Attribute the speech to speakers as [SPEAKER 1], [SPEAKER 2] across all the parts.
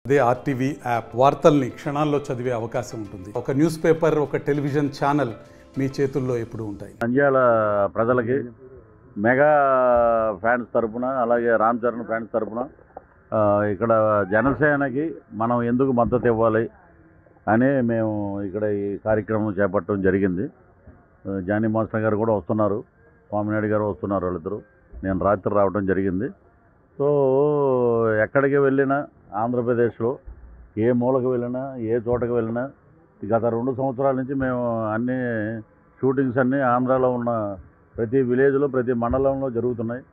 [SPEAKER 1] అదే RTV app వార్తల్ని క్షణాల్లో చదివే అవకాశం ఉంటుంది. ఒక న్యూస్ పేపర్, ఒక టెలివిజన్ ఛానల్ మీ చేతుల్లో ఎప్పుడూ ఉంటాయి.
[SPEAKER 2] నంద్యాల ప్రజలకి మెగా ఫ్యాన్స్ తరపున, అలాగే రామ్ చరణ్ ఫ్యాన్స్ తరపున ఇక్కడ జనసేనకి మనం ఎందుకు మద్దతు ఇవ్వాలి అని మేము ఇక్కడ ఈ కార్యక్రమం చేపట్టడం జరిగింది. జానీ మాస్టర్ గారు కూడా వస్తున్నారు, స్వామినాయుడు గారు వస్తున్నారు, వాళ్ళిద్దరు. నేను రాత్రి రావడం జరిగింది. సో ఎక్కడికి వెళ్ళినా ఆంధ్రప్రదేశ్లో ఏ మూలకు వెళ్ళినా, ఏ చోటకి వెళ్ళినా గత 2 సంవత్సరాల నుంచి మేము అన్ని షూటింగ్స్ అన్నీ ఆంధ్రాలో ఉన్న ప్రతి విలేజ్లో, ప్రతి మండలంలో జరుగుతున్నాయి.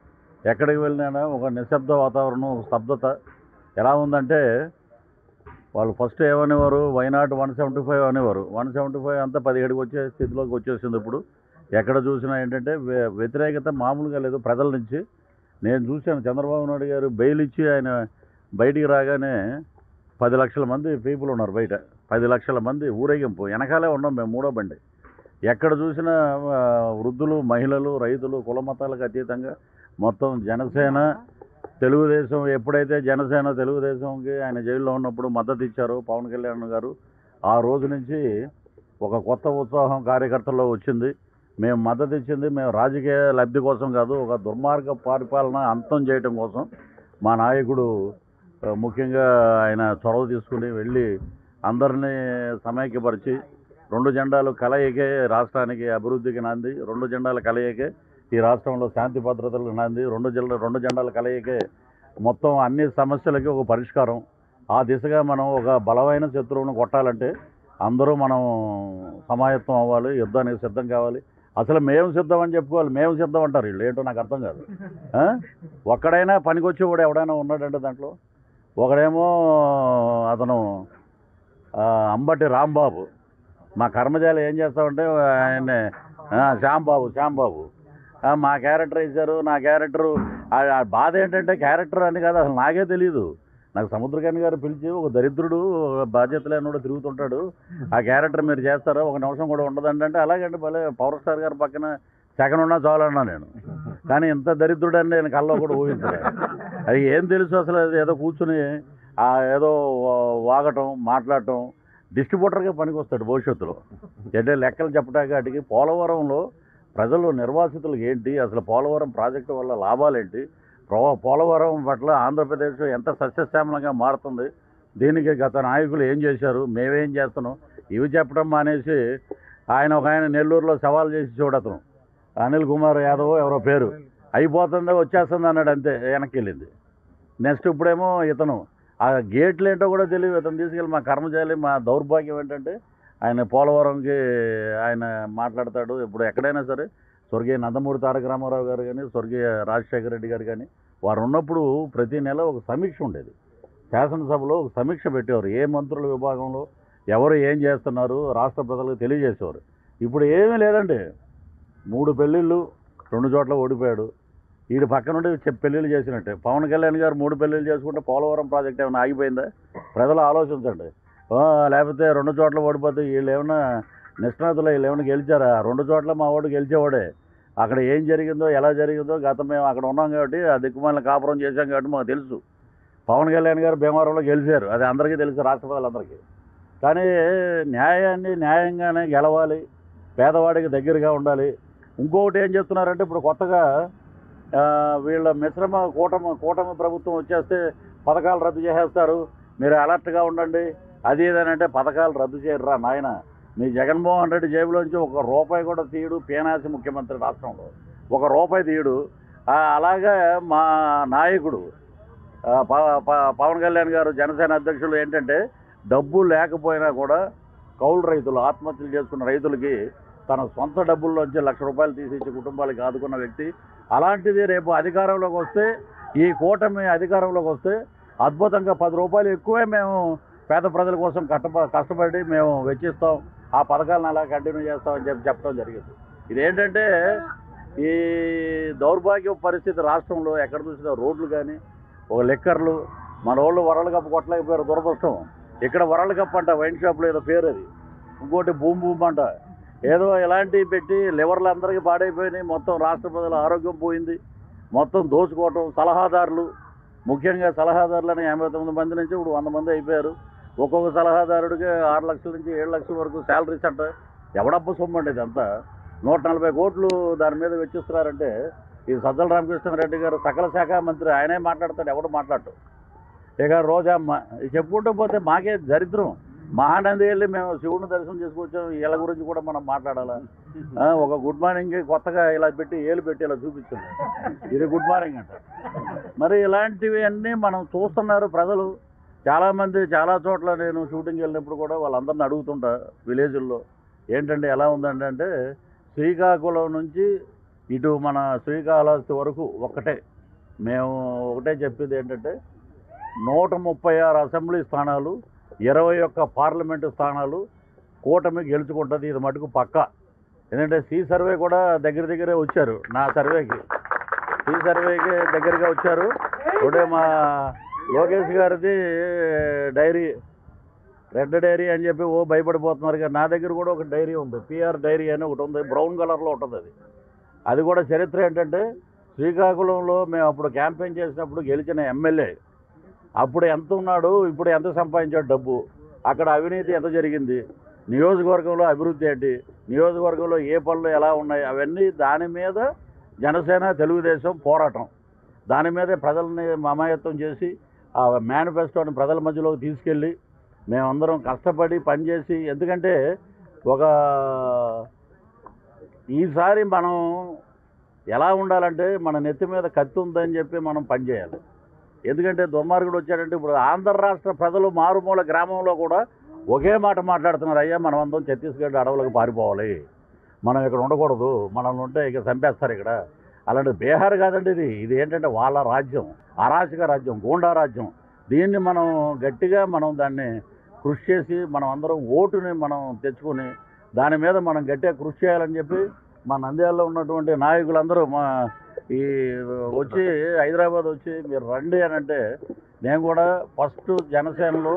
[SPEAKER 2] ఎక్కడికి వెళ్ళినా ఒక నిశ్శబ్ద వాతావరణం, ఒక స్తబ్దత. ఎలా ఉందంటే వాళ్ళు ఫస్ట్ ఏమనేవారు, వైనాట్ 175 అనేవారు. 175 అంతా 17కి వచ్చే స్థితిలోకి వచ్చేసింది. ఇప్పుడు ఎక్కడ చూసినా ఏంటంటే వ్యతిరేకత మామూలుగా లేదు ప్రజల నుంచి. నేను చూశాను, చంద్రబాబు నాయుడు గారు బెయిల్ ఇచ్చి ఆయన బయటికి రాగానే 10 లక్షల మంది పీపుల్ ఉన్నారు బయట. 10 లక్షల మంది ఊరేగింపు, వెనకాలే ఉన్నాం మేము, 3వ బండి. ఎక్కడ చూసినా వృద్ధులు, మహిళలు, రైతులు, కుల మతాలకు అతీతంగా మొత్తం జనసేన, తెలుగుదేశం. ఎప్పుడైతే జనసేన తెలుగుదేశంకి ఆయన జైల్లో ఉన్నప్పుడు మద్దతు ఇచ్చారో పవన్ కళ్యాణ్ గారు, ఆ రోజు నుంచి ఒక కొత్త ఉత్సాహం కార్యకర్తల్లో వచ్చింది. మేము మద్దతు ఇచ్చింది మేము రాజకీయ లబ్ధి కోసం కాదు, ఒక దుర్మార్గ పరిపాలన అంతం చేయడం కోసం. మా నాయకుడు ముఖ్యంగా ఆయన చొరవ తీసుకుని వెళ్ళి అందరినీ సమైక్యపరిచి 2 జెండాలు కలయికే రాష్ట్రానికి అభివృద్ధికి నాంది. 2 జెండాల కలయికే ఈ రాష్ట్రంలో శాంతి భద్రతలకు నాంది. 2 జెండాల కలయికే మొత్తం అన్ని సమస్యలకి ఒక పరిష్కారం. ఆ దిశగా మనం ఒక బలమైన శత్రువును కొట్టాలంటే అందరూ మనం సమాయత్తం అవ్వాలి, యుద్ధానికి సిద్ధం కావాలి. అసలు మేము సిద్ధం అని చెప్పుకోవాలి, మేము సిద్ధం అంటారు వీళ్ళు. ఏంటో నాకు అర్థం కాదు. ఒక్కడైనా పనికొచ్చేవాడు ఎవడైనా ఉన్నాడంటే దాంట్లో. ఒకడేమో అతను అంబటి రాంబాబు, మా కర్మజాలి ఏం చేస్తామంటే ఆయన శ్యాంబాబు మా క్యారెక్టర్ ఇచ్చారు. నా క్యారెక్టరు బాధ ఏంటంటే క్యారెక్టర్ అని కాదు, అసలు నాకే తెలియదు. నాకు సముద్రకాని గారు పిలిచి, ఒక దరిద్రుడు బాధ్యత లేనివాడు తిరుగుతుంటాడు, ఆ క్యారెక్టర్ మీరు చేస్తారా, 1 నిమిషం కూడా ఉండదండి అంటే, అలాగంటే భలే పవర్ స్టార్ గారి పక్కన సెకండ్ ఉన్నా చాలన్నా నేను. కానీ ఇంత దరిద్రుడు అని నేను కల్లో కూడా ఊహించలేదు. అది ఏం తెలుసు అసలు, ఏదో కూర్చుని ఏదో వాగటం, మాట్లాడటం. డిస్ట్రిబ్యూటర్గా పనికి వస్తాడు భవిష్యత్తులో. అంటే లెక్కలు చెప్పడానికి వాటికి. పోలవరంలో ప్రజలు నిర్వాసితులకు ఏంటి, అసలు పోలవరం ప్రాజెక్టు వల్ల లాభాలేంటి, పోలవరం పట్ల ఆంధ్రప్రదేశ్ ఎంత సస్యశ్యామలంగా మారుతుంది, దీనికి గత నాయకులు ఏం చేశారు, మేమేం చేస్తున్నాం, ఇవి చెప్పడం మానేసి ఆయన నెల్లూరులో సవాల్ చేసి చూడతను అనిల్ కుమార్ యాదవ్ ఎవరో పేరు, అయిపోతుందో వచ్చేస్తుంది అన్నాడు, అంతే వెనక్కి వెళ్ళింది. నెక్స్ట్ ఇప్పుడేమో ఇతను ఆ గేట్లు ఏంటో కూడా తెలియదు, ఇతను తీసుకెళ్ళి మా కర్మచారి. మా దౌర్భాగ్యం ఏంటంటే ఆయన పోలవరంకి ఆయన మాట్లాడతాడు. ఇప్పుడు ఎక్కడైనా సరే స్వర్గీయ నందమూరి తారక రామారావు గారు కానీ, స్వర్గీయ రాజశేఖర రెడ్డి గారు కానీ, వారు ఉన్నప్పుడు ప్రతి నెల ఒక సమీక్ష ఉండేది. శాసనసభలో ఒక సమీక్ష పెట్టేవారు, ఏ మంత్రుల విభాగంలో ఎవరు ఏం చేస్తున్నారు రాష్ట్ర ప్రజలకు తెలియజేసేవారు. ఇప్పుడు ఏమీ లేదండి. 3 పెళ్ళిళ్ళు 2 చోట్ల ఓడిపోయాడు. వీడి పక్క నుండి పెళ్ళిళ్ళు చేసినట్టే. పవన్ కళ్యాణ్ గారు 3 పెళ్ళిళ్ళు చేసుకుంటే పోలవరం ప్రాజెక్ట్ ఏమైనా ఆగిపోయిందా? ప్రజలు ఆలోచించండి. లేకపోతే 2 చోట్ల ఓడిపోతే వీళ్ళు ఏమన్నా నిష్ణాతులు, వీళ్ళు ఏమైనా గెలిచారా? 2 చోట్ల మా వాడు గెలిచేవాడే. అక్కడ ఏం జరిగిందో, ఎలా జరిగిందో గతం మేము అక్కడ ఉన్నాం కాబట్టి, ఆ దిక్కుమాలిన కాపురం చేశాం కాబట్టి మాకు తెలుసు. పవన్ కళ్యాణ్ గారు భీమవరంలో గెలిచారు, అది అందరికీ తెలుసు, రాష్ట్ర ప్రజలందరికీ. కానీ న్యాయాన్ని న్యాయంగానే గెలవాలి, పేదవాడికి దగ్గరగా ఉండాలి. ఇంకొకటి ఏం చేస్తున్నారంటే, ఇప్పుడు కొత్తగా వీళ్ళ మిశ్రమ కూటమి ప్రభుత్వం వచ్చేస్తే పథకాలు రద్దు చేసేస్తారు, మీరు అలర్ట్గా ఉండండి, అది ఏదనంటే పథకాలు రద్దు చేయరురా నాయన. మీ జగన్మోహన్ రెడ్డి జేబులోంచి 1 రూపాయి కూడా తీయడు, పేనాసి ముఖ్యమంత్రి రాష్ట్రంలో 1 రూపాయి తీయడు. అలాగా మా నాయకుడు పవన్ కళ్యాణ్ గారు, జనసేన అధ్యక్షులు ఏంటంటే, డబ్బు లేకపోయినా కూడా కౌలు రైతులు, ఆత్మహత్యలు చేసుకున్న రైతులకి తన సొంత డబ్బుల్లోంచి 1 లక్ష రూపాయలు తీసిచ్చి కుటుంబాలకి ఆదుకున్న వ్యక్తి. అలాంటిది రేపు అధికారంలోకి వస్తే, ఈ కూటమి అధికారంలోకి వస్తే అద్భుతంగా 10 రూపాయలు ఎక్కువే మేము పేద ప్రజల కోసం కష్టపడి మేము వెచ్చిస్తాం, ఆ పథకాలను అలా కంటిన్యూ చేస్తామని చెప్పడం జరిగింది. ఇదేంటంటే ఈ దౌర్భాగ్య పరిస్థితి రాష్ట్రంలో ఎక్కడ చూసినా రోడ్లు కానీ, ఒక లిక్కర్లు, మన వాళ్ళు వరల్డ్ కప్ కొట్టలేకపోయారు, దురదృష్టం. ఇక్కడ వరల్డ్ కప్ అంట, వైన్ షాప్లో ఏదో పేరు అది, ఇంకోటి భూమ్ అంట, ఏదో ఇలాంటివి పెట్టి లివర్లు అందరికీ పాడైపోయినాయి. మొత్తం రాష్ట్ర ప్రజల ఆరోగ్యం పోయింది. మొత్తం దోచుకోవటం, సలహాదారులు ముఖ్యంగా సలహాదారులని 59 మంది నుంచి ఇప్పుడు 100 మంది అయిపోయారు. ఒక్కొక్క సలహాదారుడికి 6 లక్షల నుంచి 7 లక్షల వరకు శాలరీస్ అంట. ఎవడబ్బ సొమ్ము అండి ఇదంతా? 140 కోట్లు దాని మీద వెచ్చిస్తున్నారంటే ఈ సజ్జల రామకృష్ణారెడ్డి గారు సకల శాఖ మంత్రి, ఆయనే మాట్లాడతాడు, ఎవడు మాట్లాడు. ఇక రోజమ్మ చెప్పుకుంటూ పోతే మాకే దరిద్రం. మహానంది వెళ్ళి మేము శివుడిని దర్శనం చేసుకొచ్చాం, వీళ్ళ గురించి కూడా మనం మాట్లాడాలా? ఒక గుడ్ మార్నింగ్ కొత్తగా ఇలా పెట్టి ఏలు పెట్టి ఇలా చూపించింది, ఇది గుడ్ మార్నింగ్ అంట. మరి ఇలాంటివి అన్నీ మనం చూస్తున్నారు ప్రజలు. చాలామంది చాలా చోట్ల నేను షూటింగ్కి వెళ్ళినప్పుడు కూడా వాళ్ళందరిని అడుగుతుంటా విలేజ్ల్లో, ఏంటంటే ఎలా ఉందండి అంటే, శ్రీకాకుళం నుంచి ఇటు మన శ్రీకాళహస్తి వరకు మేము ఒకటే చెప్పేది ఏంటంటే, 136 అసెంబ్లీ స్థానాలు, 21 పార్లమెంటు స్థానాలు కూటమి గెలుచుకుంటుంది. ఇది మటుకు పక్కా. ఎందుకంటే సి సర్వే కూడా దగ్గరే వచ్చారు. నా సర్వేకి సి సర్వేకి దగ్గరగా వచ్చారు. ఒకటే మా లోకేష్ గారిది డైరీ, రెడ్ డైరీ అని చెప్పి భయపడిపోతున్నారు. కానీ నా దగ్గర కూడా ఒక డైరీ ఉంది, పిఆర్ డైరీ అని ఒకటి ఉంది, బ్రౌన్ కలర్లో ఉంటుంది. అది కూడా చరిత్ర ఏంటంటే, శ్రీకాకుళంలో మేము అప్పుడు క్యాంపెయిన్ చేసినప్పుడు గెలిచిన ఎమ్మెల్యే అప్పుడు ఎంత ఉన్నాడు, ఇప్పుడు ఎంత సంపాదించాడు డబ్బు, అక్కడ అవినీతి ఎంత జరిగింది, నియోజకవర్గంలో అభివృద్ధి ఏంటి, నియోజకవర్గంలో ఏ పనులు ఎలా ఉన్నాయి, అవన్నీ దాని మీద జనసేన తెలుగుదేశం పోరాటం. దాని మీద ప్రజల్ని మమాయత్తం చేసి ఆ మేనిఫెస్టోని ప్రజల మధ్యలోకి తీసుకెళ్ళి మేమందరం కష్టపడి పనిచేసి, ఎందుకంటే ఈసారి మనం ఎలా ఉండాలంటే, మన నెత్తి మీద కత్తి ఉందని చెప్పి మనం పనిచేయాలి. ఎందుకంటే దుర్మార్గుడు వచ్చాడంటే, ఇప్పుడు ఆంధ్ర రాష్ట్ర ప్రజలు మారుమూల గ్రామంలో కూడా ఒకే మాట మాట్లాడుతున్నారు, అయ్యా మనం అందరం ఛత్తీస్గఢ్ అడవులకు పారిపోవాలి, మనం ఇక్కడ ఉండకూడదు, మనల్ని ఉంటే ఇక చంపేస్తారు ఇక్కడ. అలాంటి బీహార్ కాదండి ఇది ఏంటంటే వాళ్ళ రాజ్యం, అరాచక రాజ్యం, గూండా రాజ్యం. దీన్ని మనం గట్టిగా దాన్ని కృషి చేసి మనం అందరం ఓటుని మనం తెచ్చుకొని దాని మీద మనం గట్టిగా కృషి చేయాలని చెప్పి మా నంద్యాలలో ఉన్నటువంటి నాయకులందరూ వచ్చి హైదరాబాద్ వచ్చి మీరు రండి అని అంటే, నేను కూడా ఫస్ట్ జనసేనలో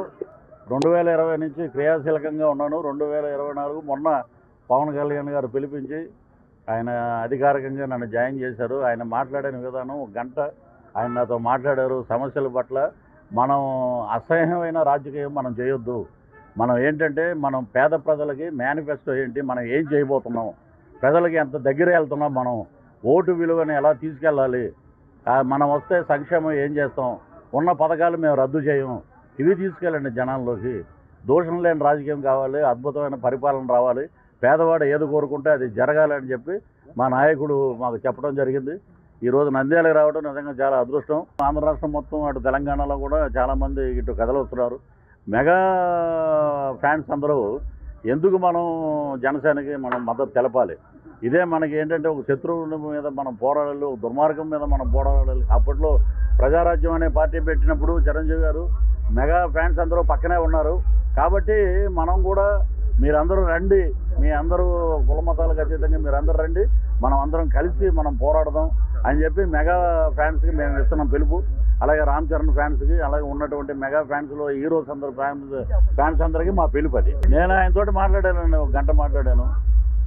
[SPEAKER 2] 2020 నుంచి క్రియాశీలకంగా ఉన్నాను. 2024 మొన్న పవన్ కళ్యాణ్ గారు పిలిపించి ఆయన అధికారికంగా నన్ను జాయిన్ చేశారు. ఆయన మాట్లాడిన విధానం 1 గంట ఆయన నాతో మాట్లాడారు. సమస్యల పట్ల మనం అసహ్యమైన రాజకీయం మనం చేయొద్దు, మనం ఏంటంటే మనం పేద ప్రజలకి మేనిఫెస్టో ఏంటి, మనం ఏం చేయబోతున్నాం, ప్రజలకి ఎంత దగ్గర వెళ్తున్నాం, మనం ఓటు విలువని ఎలా తీసుకెళ్ళాలి, మనం వస్తే సంక్షేమం ఏం చేస్తాం, ఉన్న పథకాలు మేము రద్దు చేయం, ఇవి తీసుకెళ్ళండి జనాల్లోకి. దోషం లేని రాజకీయం కావాలి, అద్భుతమైన పరిపాలన రావాలి, పేదవాడు ఏది కోరుకుంటే అది జరగాలని చెప్పి మా నాయకుడు మాకు చెప్పడం జరిగింది. ఈరోజు నంద్యాలకు రావడం నిజంగా చాలా అదృష్టం. ఆంధ్ర రాష్ట్రం మొత్తం అటు తెలంగాణలో కూడా చాలామంది ఇటు కథలు వస్తున్నారు. మెగా ఫ్యాన్స్ అందరూ ఎందుకు మనం జనసేనకి మనం మద్దతు తెలపాలి. ఇదే మనకి ఏంటంటే ఒక శత్రువుల మీద మనం పోరాడాలి, ఒక దుర్మార్గం మీద మనం పోరాడాలి. అప్పట్లో ప్రజారాజ్యం అనే పార్టీ పెట్టినప్పుడు చిరంజీవి గారు మెగా ఫ్యాన్స్ అందరూ పక్కనే ఉన్నారు. కాబట్టి మనం కూడా మీరందరూ రండి, మీ అందరూ కుల మతాలకు అతీతంగా మీరందరూ రండి, మనం అందరం కలిసి మనం పోరాడదాం అని చెప్పి మెగా ఫ్యాన్స్కి మేము ఇస్తున్నాం పిలుపు. అలాగే రామ్ చరణ్ ఫ్యాన్స్కి, అలాగే ఉన్నటువంటి మెగా ఫ్యాన్స్లో హీరోస్ అందరు ఫ్యాన్స్ అందరికీ మా పిలుపు అది. నేను ఆయనతోటి మాట్లాడానండి, 1 గంట మాట్లాడాను.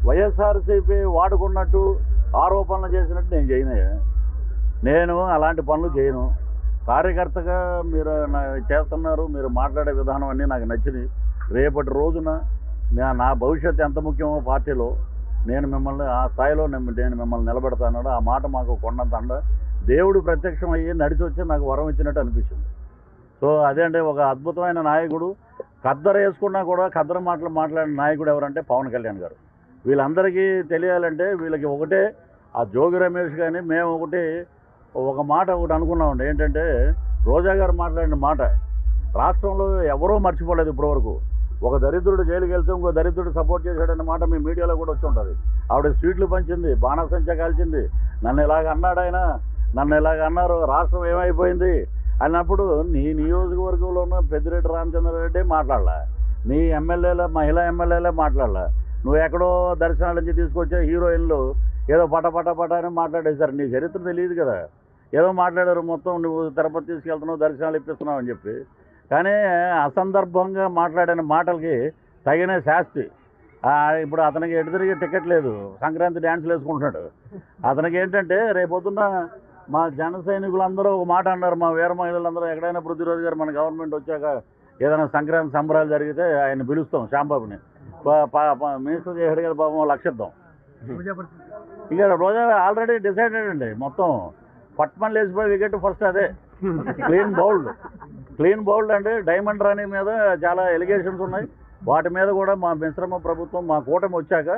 [SPEAKER 2] వైఎస్ఆర్సీపీ వాడుకున్నట్టు ఆరోపణలు చేసినట్టు నేను చేయను. నేను అలాంటి పనులు చేయను. కార్యకర్తగా మీరు చేస్తున్నారు, మీరు మాట్లాడే విధానం అన్నీ నాకు నచ్చింది. రేపటి రోజున నా భవిష్యత్తు ఎంత ముఖ్యమో పార్టీలో నేను మిమ్మల్ని ఆ స్థాయిలో నేను మిమ్మల్ని నిలబెడతాను. ఆ మాట మాకు కొండంత అండ. దేవుడు ప్రత్యక్షం అయ్యి నడిచి వచ్చి నాకు వరం ఇచ్చినట్టు అనిపించింది. సో అదే అంటే ఒక అద్భుతమైన నాయకుడు. ఖద్దరు వేసుకున్నా కూడా ఖద్దరు మాటలు మాట్లాడిన నాయకుడు ఎవరంటే పవన్ కళ్యాణ్ గారు. వీళ్ళందరికీ తెలియాలంటే వీళ్ళకి ఒకటే, ఆ జోగి రమేష్ కానీ మేము ఒక మాట అనుకున్నామండి. ఏంటంటే రోజా గారు మాట్లాడిన మాట రాష్ట్రంలో ఎవరూ మర్చిపోలేదు ఇప్పటివరకు. ఒక దరిద్రుడు జైలుకి వెళ్తే ఇంకో దరిద్రుడు సపోర్ట్ చేశాడన్న మాట మీ మీడియాలో కూడా వచ్చి ఉంటుంది. ఆవిడ స్వీట్లు పంచింది, బాణసంచ కాల్చింది, నన్ను ఇలాగ అన్నాడు ఆయన, నన్ను ఇలాగ అన్నారు, రాష్ట్రం ఏమైపోయింది అన్నప్పుడు నీ నియోజకవర్గంలో ఉన్న పెద్దిరెడ్డి రామచంద్రారెడ్డి మాట్లాడలా, నీ ఎమ్మెల్యేల మహిళా ఎమ్మెల్యేలే మాట్లాడలా, నువ్వు ఎక్కడో దర్శనాల నుంచి తీసుకొచ్చే హీరోయిన్లు ఏదో పట అని మాట్లాడేశారు. నీ చరిత్ర తెలియదు కదా, ఏదో మాట్లాడారు, మొత్తం నువ్వు తిరుపతి తీసుకెళ్తున్నావు, దర్శనాలు ఇప్పిస్తున్నావు అని చెప్పి. కానీ అసందర్భంగా మాట్లాడిన మాటలకి తగిన శాస్తి. ఇప్పుడు అతనికి ఎటు తిరిగి టికెట్ లేదు, సంక్రాంతి డ్యాన్సులు వేసుకుంటున్నాడు. అతనికి ఏంటంటే రేపొద్దున్న మా జన సైనికులందరూ ఒక మాట అన్నారు, మా వీర మహిళలందరూ ఎక్కడైనా పృథ్వీరాజ్ గారు మన గవర్నమెంట్ వచ్చాక ఏదైనా సంక్రాంతి సంబరాలు జరిగితే ఆయన పిలుస్తాం శ్యాంబాబుని, మినిస్టర్ చేశాడు కదా పాపం, లక్షిద్దాం. ఇక రోజా ఆల్రెడీ డిసైడెడ్ అండి, మొత్తం పట్మన్ లేచిపోయి వికెట్ ఫస్ట్ అదే క్లీన్ బౌల్డ్ అంటే డైమండ్ రాణి మీద చాలా ఎలిగేషన్స్ ఉన్నాయి. వాటి మీద కూడా మా మిశ్రమ ప్రభుత్వం మా కూటమి వచ్చాక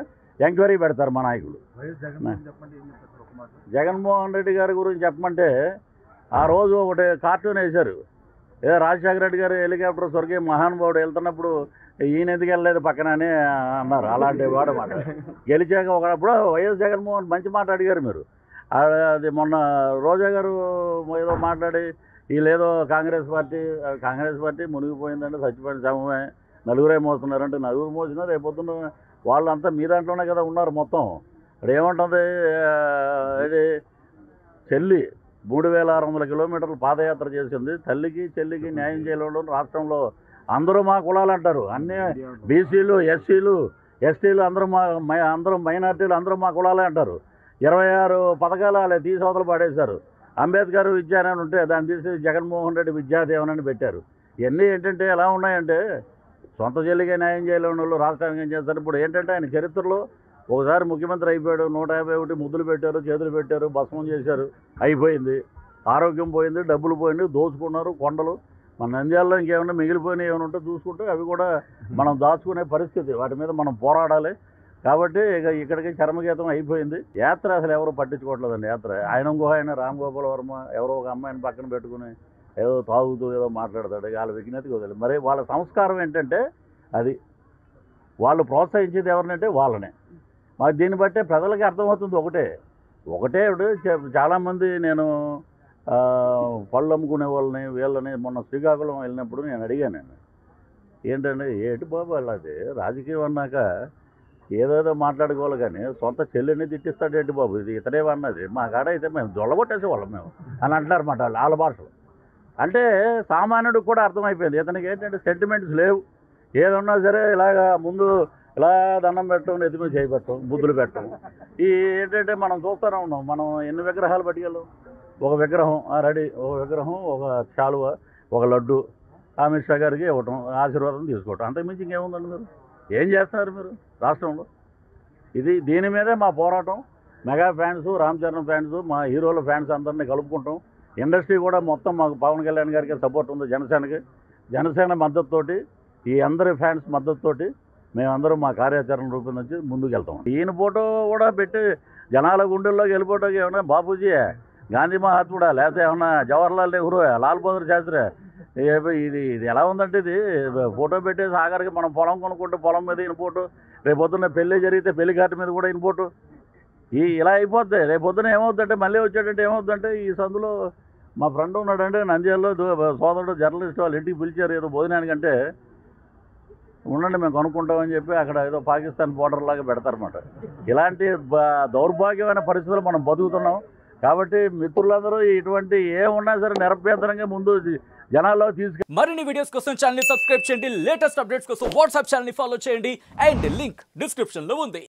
[SPEAKER 2] ఎంక్వైరీ పెడతారు మా నాయకులు. జగన్మోహన్ రెడ్డి గారి గురించి చెప్పమంటే ఆ రోజు ఒకటి కార్టూన్ వేశారు, ఏదో రాజశేఖర రెడ్డి గారు హెలికాప్టర్ స్వర్గీయ మహానుభావుడు వెళ్తున్నప్పుడు ఈయన ఎందుకు వెళ్ళలేదు పక్కన అని అన్నారు. అలాంటి వాడు మాట గెలిచాక ఒకప్పుడు వైఎస్ జగన్మోహన్ మంచి మాట అడిగారు మీరు. అది మొన్న రోజా గారు ఏదో మాట్లాడి వీళ్ళేదో కాంగ్రెస్ పార్టీ మునిగిపోయిందంటే చచ్చిపోయిన సమమే, నలుగురే మోస్తున్నారంటే నలుగురు మోసినా రేపొద్దున వాళ్ళంతా మీ దాంట్లోనే కదా ఉన్నారు మొత్తం. ఇప్పుడు ఏమంటుంది, ఇది చెల్లి 3600 కిలోమీటర్లు పాదయాత్ర చేసింది, తల్లికి చెల్లికి న్యాయం చేయడం రాష్ట్రంలో అందరూ మా కులాలు అంటారు, అన్నీ బీసీలు ఎస్సీలు ఎస్టీలు అందరూ అందరూ మైనార్టీలు అందరూ మా కులాలే అంటారు. 26 పథకాలు అలా తీసి అవతల పాడేశారు. అంబేద్కర్ విద్యానని ఉంటే దాన్ని తీసి జగన్మోహన్ రెడ్డి విద్యాదేవనని పెట్టారు. ఇవన్నీ ఏంటంటే ఎలా ఉన్నాయంటే సొంత చెల్లిగా న్యాయం చేయలేని వాళ్ళు రాష్ట్రానికి ఏం చేస్తారు. ఇప్పుడు ఏంటంటే ఆయన చరిత్రలో ఒకసారి ముఖ్యమంత్రి అయిపోయాడు, 151 ముద్దులు పెట్టారు, చేతులు పెట్టారు, భస్మం చేశారు, అయిపోయింది. ఆరోగ్యం పోయింది, డబ్బులు పోయింది, దోచుకున్నారు కొండలు. మన నంద్యాలలో ఇంకేమైనా మిగిలిపోయినా ఏమైనా ఉంటే చూసుకుంటే అవి కూడా మనం దాచుకునే పరిస్థితి, వాటి మీద మనం పోరాడాలి. కాబట్టి ఇక ఇక్కడికి చర్మగీతం అయిపోయింది. యాత్ర అసలు ఎవరు పట్టించుకోవట్లేదండి. యాత్ర ఆయన రామ్ గోపాల్ వర్మ ఎవరో ఒక అమ్మాయిని పక్కన పెట్టుకుని ఏదో తాగుతూ ఏదో మాట్లాడతాడు, వాళ్ళ విజ్ఞతకి వదిలేదు. మరి వాళ్ళ సంస్కారం ఏంటంటే అది వాళ్ళు ప్రోత్సహించేది ఎవరినంటే వాళ్ళనే. మాకు దీన్ని బట్టే ప్రజలకి అర్థమవుతుంది ఒకటే చాలామంది నేను పళ్ళు అమ్ముకునే వాళ్ళని వీళ్ళని మొన్న శ్రీకాకుళం వెళ్ళినప్పుడు నేను అడిగాను, ఏంటంటే ఏటి బాబు వాళ్ళది రాజకీయం అన్నాక ఏదేదో మాట్లాడుకోవాలి కానీ సొంత చెల్లిని తిట్టిస్తాడు ఏంటి బాబు, ఇది ఇతనే అన్నది మా కాడ అయితే మేము జొల్లగొట్టేసేవాళ్ళం మేము అని అంటారన్నమాట వాళ్ళ భాషలో. అంటే సామాన్యుడికి కూడా అర్థమైపోయింది ఇతనికి ఏంటంటే సెంటిమెంట్స్ లేవు. ఏదన్నా సరే ఇలాగా ముందు ఇలా దండం పెట్టడం, ఎత్తిమీ చేయబెట్టడం, బుద్ధులు పెట్టడం. ఈ ఏంటంటే మనం చూస్తూనే ఉన్నాం, మనం ఎన్ని విగ్రహాలు పట్టుకెళ్ళాం, ఒక విగ్రహం రెడీ, ఒక విగ్రహం, ఒక శాలువ, ఒక లడ్డు అమిత్ షా గారికి ఇవ్వటం, ఆశీర్వాదం తీసుకోవటం, అంతకుమించి ఇంకేముందండి. మీరు ఏం చేస్తున్నారు మీరు రాష్ట్రంలో? దీని మీదే మా పోరాటం. Mega fans, Ram Charan fans, మా హీరోల ఫ్యాన్స్ అందరినీ కలుపుకుంటాం. ఇండస్ట్రీ కూడా మొత్తం మాకు పవన్ కళ్యాణ్ గారికి సపోర్ట్ ఉంది, జనసేన మద్దతుతోటి, ఈ అందరి ఫ్యాన్స్ మద్దతుతోటి మేమందరం మా కార్యాచరణ రూపొందించి ముందుకు వెళ్తాం. ఈయన ఫోటో కూడా పెట్టి జనాల గుండెల్లోకి వెళ్ళిపోవటానికి ఏమన్నా బాపూజీ, గాంధీ మహాత్ముడా, లేకపోతే ఏమన్నా జవహర్లాల్ నెహ్రూ, లాల్ బహదూర్ శాస్త్రి, ఇది ఎలా ఉందంటే ఇది ఫోటో పెట్టేసి ఆఖరికి మనం పొలం కొనుక్కుంటే పొలం మీద ఈయన ఫోటో, రేపొద్దున్న పెళ్ళి జరిగితే పెళ్లి కార్డు మీద కూడా ఈయన ఫోటో, ఇలా అయిపోద్ది. రేపొద్దున ఏమవుతుందంటే మళ్ళీ వచ్చేటంటే ఏమవుతుందంటే ఈ సందులో మా ఫ్రెండ్ ఉన్నాడంటే నంద్యాలలో సోదరుడు జర్నలిస్ట్ వాళ్ళ ఇంటికి పిలిచారు ఏదో భోజనానికంటే, ఉండండి మేము కొనుక్కుంటామని చెప్పి అక్కడ ఏదో పాకిస్తాన్ బోర్డర్ లాగా పెడతారన్నమాట. ఇలాంటి దౌర్భాగ్యమైన పరిస్థితులు మనం బతుకుతున్నాం. కాబట్టి మిత్రులందరూ ఇటువంటి ఏమున్నా సరే నిరభ్యంతరంగా ముందు జనాల్లో
[SPEAKER 3] మరిన్ని వీడియోస్ కోసం ఛానల్ ని సబ్స్క్రైబ్ చేయండి, లేటెస్ట్ అప్డేట్స్ కోసం వాట్సాప్ ఛానల్ ని ఫాలో చేయండి, అండ్ లింక్ డిస్క్రిప్షన్ లో ఉంది.